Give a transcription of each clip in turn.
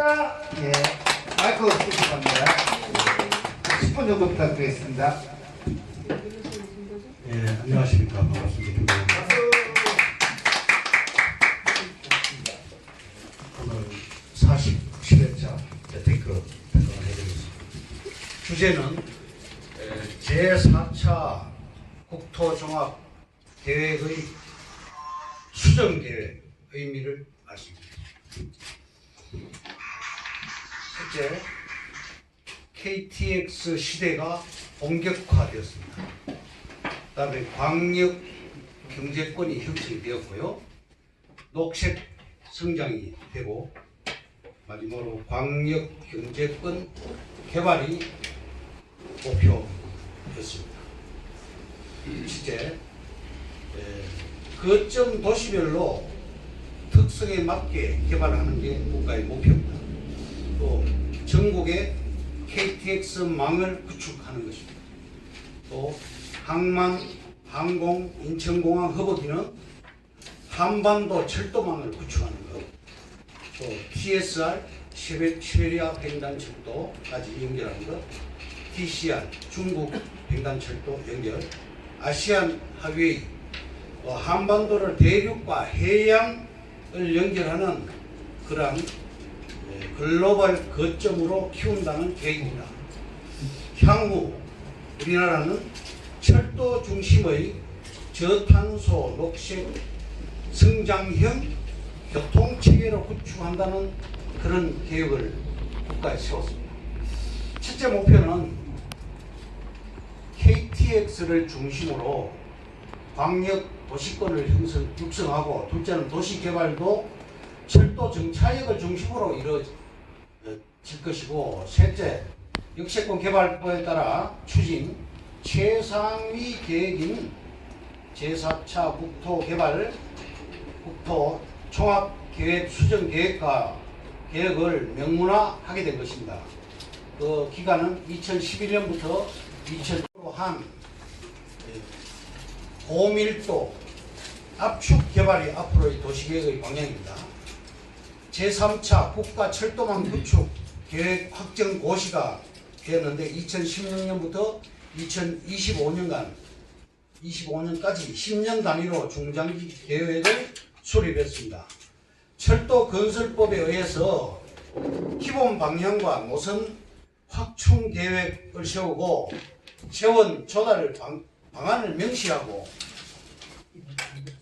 수고하셨습니다. 예, 마이크 부탁합니다. 10분 정도 부탁드리겠습니다. 예, 안녕하십니까. 반갑습니다. 김동입니다. 오늘 47회차 재테크 평가를 해드리겠습니다. 주제는 제4차 국토종합계획의 수정계획 의미를 말씀드립니다. 첫째, KTX 시대가 본격화되었습니다. 그다음에 광역 경제권이 형성이 되었고요. 녹색 성장이 되고 마지막으로 광역 경제권 개발이 목표였습니다. 실제 거점 도시별로 특성에 맞게 개발하는 게 국가의 목표입니다. 또 전국에 KTX망을 구축하는 것입니다. 또 항만, 항공, 인천공항 허브기는 한반도 철도망을 구축하는 것, 또 TSR, 시베리아 횡단철도까지 연결하는 것, TCR, 중국 횡단철도 연결, 아시안 하웨이, 한반도를 대륙과 해양을 연결하는 그러한 글로벌 거점으로 키운다는 계획입니다. 향후 우리나라는 철도 중심의 저탄소 녹색 성장형 교통체계로 구축한다는 그런 계획을 국가에 세웠습니다. 첫째 목표는 KTX를 중심으로 광역 도시권을 육성하고, 둘째는 도시개발도 철도 정차역을 중심으로 이루어질 것이고, 셋째, 역세권 개발법에 따라 추진 최상위 계획인 제4차 국토 종합계획 수정계획을 명문화하게 된 것입니다. 그 기간은 2011년부터 2000년으로 한 고밀도 압축 개발이 앞으로의 도시계획의 방향입니다. 제3차 국가철도망 구축 계획 확정 고시가 되었는데 2016년부터 2025년까지 10년 단위로 중장기 계획을 수립했습니다. 철도 건설법에 의해서 기본 방향과 노선 확충 계획을 세우고 재원 조달 방안을 명시하고,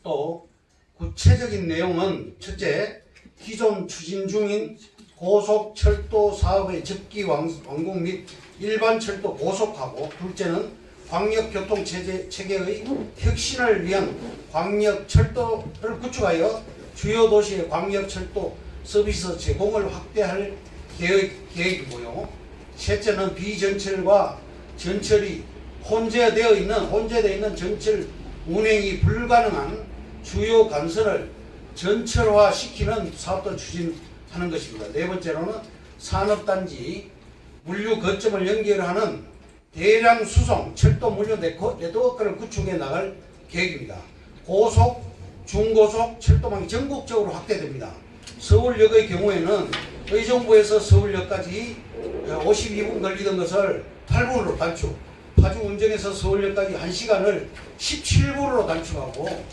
또 구체적인 내용은 첫째, 기존 추진 중인 고속철도 사업의 접기 완공 및 일반 철도 고속화고, 둘째는 광역교통체계의 혁신을 위한 광역철도를 구축하여 주요 도시의 광역철도 서비스 제공을 확대할 계획이고요. 셋째는 비전철과 전철이 혼재되어 있는 전철 운행이 불가능한 주요 간선을 전철화시키는 사업도 추진하는 것입니다. 네 번째로는 산업단지 물류 거점을 연결하는 대량 수송 철도 물류 네트워크를 구축해 나갈 계획입니다. 고속, 중고속 철도망이 전국적으로 확대됩니다. 서울역의 경우에는 의정부에서 서울역까지 52분 걸리던 것을 8분으로 단축, 파주 운정에서 서울역까지 1시간을 17분으로 단축하고,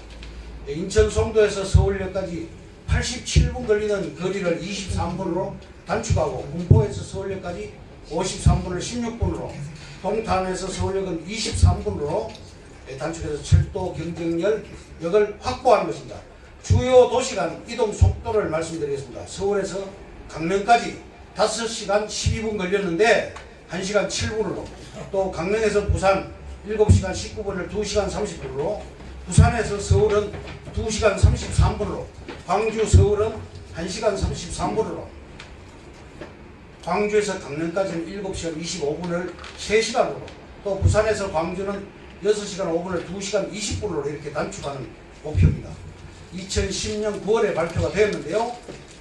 인천 송도에서 서울역까지 87분 걸리던 거리를 23분으로 단축하고, 군포에서 서울역까지 53분을 16분으로, 동탄에서 서울역은 23분으로 단축해서 철도 경쟁력을 확보하는 것입니다. 주요 도시 간 이동 속도를 말씀드리겠습니다. 서울에서 강릉까지 5시간 12분 걸렸는데 1시간 7분으로, 또 강릉에서 부산 7시간 19분을 2시간 30분으로, 부산에서 서울은 2시간 33분으로, 광주 서울은 1시간 33분으로, 광주에서 강릉까지는 7시간 25분을 3시간으로, 또 부산에서 광주는 6시간 5분을 2시간 20분으로 이렇게 단축하는 목표입니다. 2010년 9월에 발표가 되었는데요.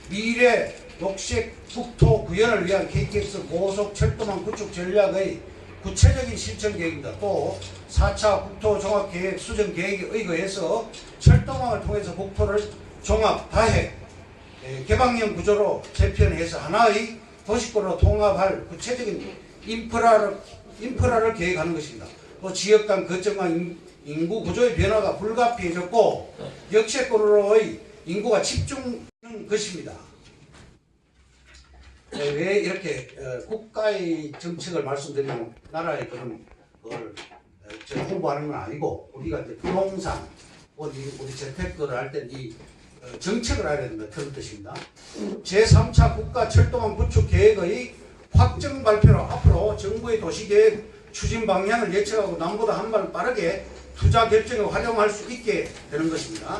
미래 녹색 국토 구현을 위한 KTX 고속 철도망 구축 전략의 구체적인 실천 계획입니다. 또 4차 국토 종합 계획 수정 계획에 의거해서 철도망을 통해서 국토를 종합 다핵 개방형 구조로 재편해서 하나의 도시권으로 통합할 구체적인 인프라를 계획하는 것입니다. 또 지역 간 거점과 인구 구조의 변화가 불가피해졌고 역세권으로의 인구가 집중하는 것입니다. 왜 이렇게 국가의 정책을 말씀드리면 나라의 그런 걸 홍보하는 건 아니고 우리가 이제 부동산 우리 재테크를 할 때 이 정책을 알아야 된다 그런 뜻입니다. 제3차 국가철도망 구축 계획의 확정 발표로 앞으로 정부의 도시계획 추진 방향을 예측하고 남보다 한 발 빠르게 투자 결정에 활용할 수 있게 되는 것입니다.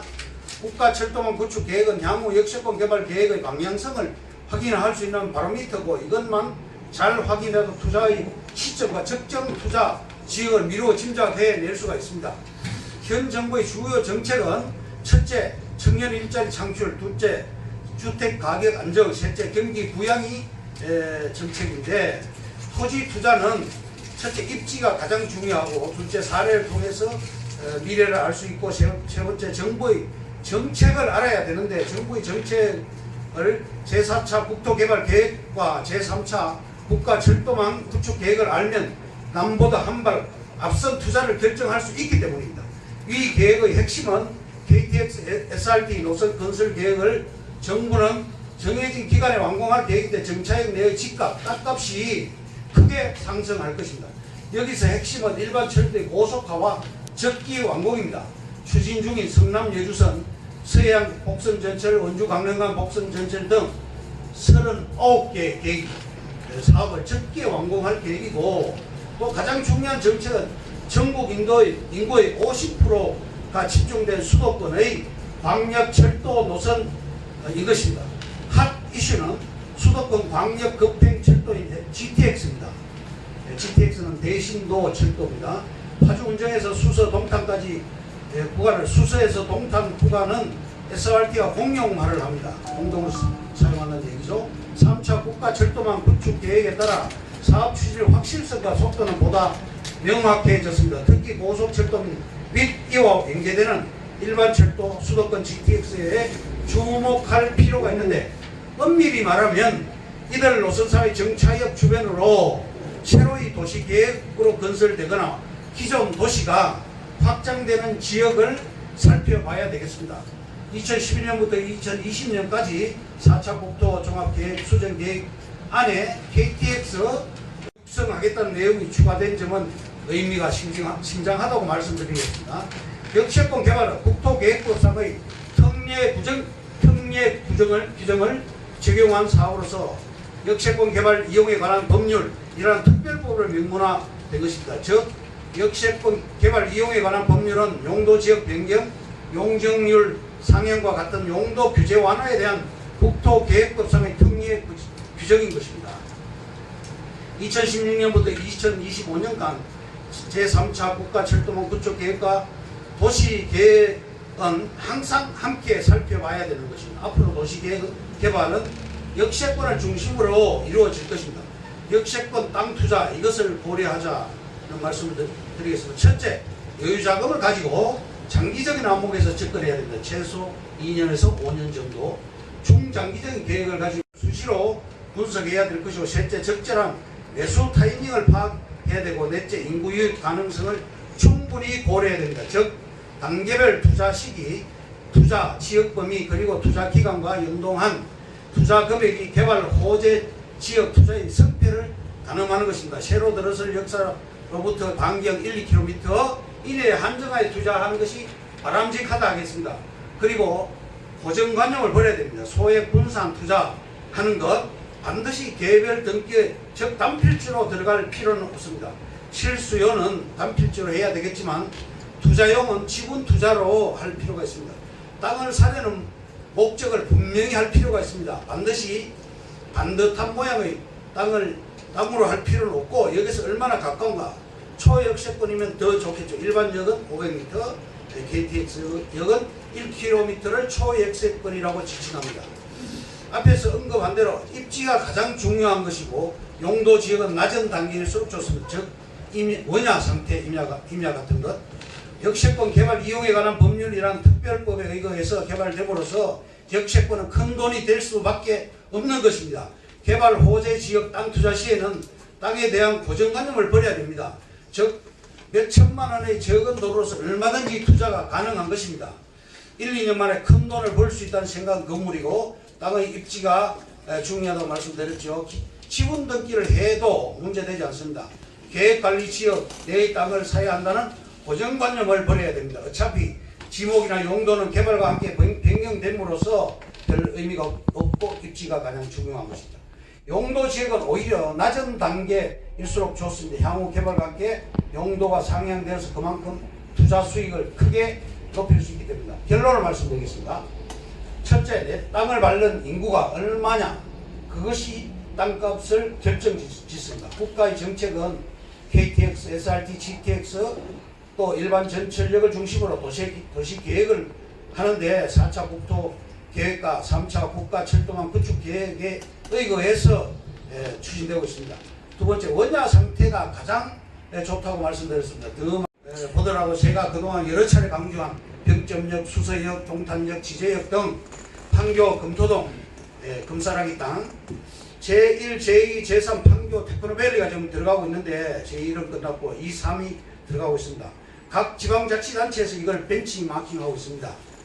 국가철도망 구축 계획은 향후 역세권 개발 계획의 방향성을 확인할 수 있는 바로미터고 이것만 잘 확인해도 투자의 시점과 적정 투자 지역을 미루어 짐작해낼 수가 있습니다. 현 정부의 주요 정책은 첫째, 청년 일자리 창출, 둘째, 주택 가격 안정, 셋째, 경기 부양이 정책인데 토지 투자는 첫째, 입지가 가장 중요하고 둘째, 사례를 통해서 미래를 알 수 있고 세 번째, 정부의 정책을 알아야 되는데 정부의 정책을 제4차 국토개발계획과 제3차 국가철도망 구축계획을 알면 남보다 한 발 앞선 투자를 결정할 수 있기 때문입니다. 이 계획의 핵심은 KTX SRT 노선 건설 계획을 정부는 정해진 기간에 완공할 계획인데 정차역 내의 집값, 땅값이 크게 상승할 것입니다. 여기서 핵심은 일반 철도의 고속화와 적기 완공입니다. 추진 중인 성남 여주선, 서해안 복선 전철, 원주 강릉간 복선 전철 등 39개 계획 사업을 적기 완공할 계획이고 또 가장 중요한 정책은 전국 인구의 50%가 집중된 수도권의 광역철도 노선 이것입니다. 핫 이슈는 수도권 광역급행철도인 GTX입니다. GTX는 대신도 철도입니다. 파주 운정에서 수서 동탄까지 구간을 수서에서 동탄 구간은 SRT와 공용화를 합니다. 공동으로 사용한다는 얘기죠. 3차 국가철도망 구축 계획에 따라 사업 추진의 확실성과 속도는 보다 명확해졌습니다. 특히 고속철도 및 이와 연계되는 일반철도, 수도권 GTX에 주목할 필요가 있는데 엄밀히 말하면 이들 노선사의 정차역 주변으로 새로이 도시계획으로 건설되거나 기존 도시가 확장되는 지역을 살펴봐야 되겠습니다. 2011년부터 2020년까지 4차 국토종합계획 수정계획 안에 KTX 육성하겠다는 내용이 추가된 점은 의미가 심장하다고 말씀드리겠습니다. 역세권 개발은 국토계획법상의 특례 규정을 적용한 사업으로서 역세권 개발 이용에 관한 법률이라는 특별법을 명문화된 것입니다. 즉 역세권 개발 이용에 관한 법률은 용도지역 변경, 용적률 상향과 같은 용도 규제 완화에 대한 국토계획법상의 특례 규정인 것입니다. 2016년부터 2025년간 제3차 국가철도망 구축계획과 도시계획은 항상 함께 살펴봐야 되는 것입니다. 앞으로 도시개발은 역세권을 중심으로 이루어질 것입니다. 역세권 땅 투자 이것을 고려하자는 말씀을 드리겠습니다. 첫째, 여유자금을 가지고 장기적인 안목에서 접근해야 됩니다. 최소 2년에서 5년 정도 중장기적인 계획을 가지고 수시로 분석해야 될 것이고 셋째, 적절한 매수 타이밍을 파악해야 되고 넷째, 인구 유입 가능성을 충분히 고려해야 됩니다. 즉 단계별 투자 시기, 투자 지역 범위 그리고 투자 기간과 연동한 투자 금액이 개발 호재 지역 투자의 성패를 가늠하는 것입니다. 새로 들어설 역사로부터 반경 1-2km 이내에 한정하에 투자하는 것이 바람직하다 하겠습니다. 그리고 고정관념을 버려야 됩니다. 소액 분산 투자하는 것 반드시 개별 등기 즉 단필지로 들어갈 필요는 없습니다. 실수요는 단필지로 해야 되겠지만 투자용은 지분 투자로 할 필요가 있습니다. 땅을 사려는 목적을 분명히 할 필요가 있습니다. 반드시 반듯한 모양의 땅으로 할 필요는 없고 여기서 얼마나 가까운가. 초역세권이면 더 좋겠죠. 일반 역은 500m, KTX 역은 1km를 초역세권이라고 지칭합니다. 앞에서 언급한 대로 입지가 가장 중요한 것이고 용도 지역은 낮은 단계일수록 좋습니다. 즉 원야 상태, 임야 같은 것. 역세권 개발 이용에 관한 법률이란 특별법에 의거해서 개발됨으로써 역세권은 큰 돈이 될 수밖에 없는 것입니다. 개발 호재 지역 땅 투자 시에는 땅에 대한 고정관념을 버려야 됩니다. 즉 몇 천만 원의 적은 도로로서 얼마든지 투자가 가능한 것입니다. 1, 2년 만에 큰 돈을 벌 수 있다는 생각은 건물이고 땅의 입지가 중요하다고 말씀드렸죠. 지분 등기를 해도 문제되지 않습니다. 계획관리지역 내의 땅을 사야 한다는 고정관념을 버려야 됩니다. 어차피 지목이나 용도는 개발과 함께 변경됨으로써 별 의미가 없고 입지가 가장 중요한 것입니다. 용도 지역은 오히려 낮은 단계일수록 좋습니다. 향후 개발과 함께 용도가 상향되어서 그만큼 투자 수익을 크게 높일 수 있기 때문입니다. 결론을 말씀드리겠습니다. 첫째, 내 땅을 밟는 인구가 얼마냐, 그것이 땅값을 결정짓습니다. 국가의 정책은 KTX, SRT, GTX 또 일반 전철역을 중심으로 도시 계획을 하는데 4차 국토 계획과 3차 국가 철도망 구축 계획에 의거해서 추진되고 있습니다. 두 번째, 원야 상태가 가장 좋다고 말씀드렸습니다. 보더라도 제가 그동안 여러 차례 강조한 병점역, 수서역, 동탄역, 지제역 등 판교, 금토동, 금사랑이 땅, 제1, 제2, 제3 판교 테크노밸리가 지금 들어가고 있는데 제1은 끝났고 2, 3이 들어가고 있습니다. 각 지방자치단체에서 이걸 벤치마킹하고 있습니다.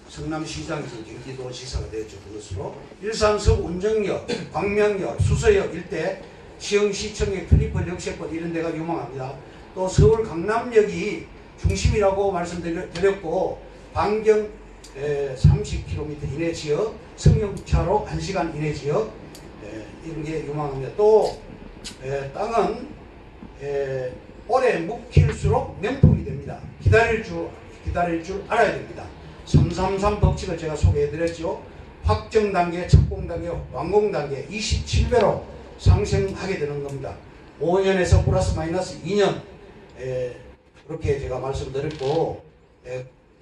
성남시장이 경기도지사가 되었죠. 그것으로 일산서구 운정역, 광명역, 수서역 일대 시흥시청의 트리플 역세권 이런 데가 유망합니다. 또 서울 강남역이 중심이라고 말씀드렸고 반경 30km 이내 지역, 승용차로 1시간 이내 지역 이런 게 유망합니다. 또 땅은 오래 묵힐수록 명품이 됩니다. 기다릴 줄 알아야 됩니다. 333 법칙을 제가 소개해드렸죠. 확정 단계, 착공 단계, 완공 단계 27배로 상승하게 되는 겁니다. 5년에서 플러스 마이너스 2년 그렇게 제가 말씀드렸고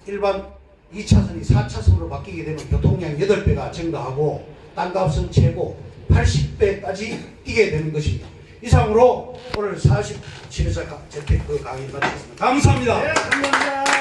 일반 2차선이 4차선으로 바뀌게 되면 교통량 8배가 증가하고 땅값은 최고 80배까지 뛰게 되는 것입니다. 이상으로 오늘 47회차 재테크 강의를 마치겠습니다. 감사합니다. 네, 감사합니다.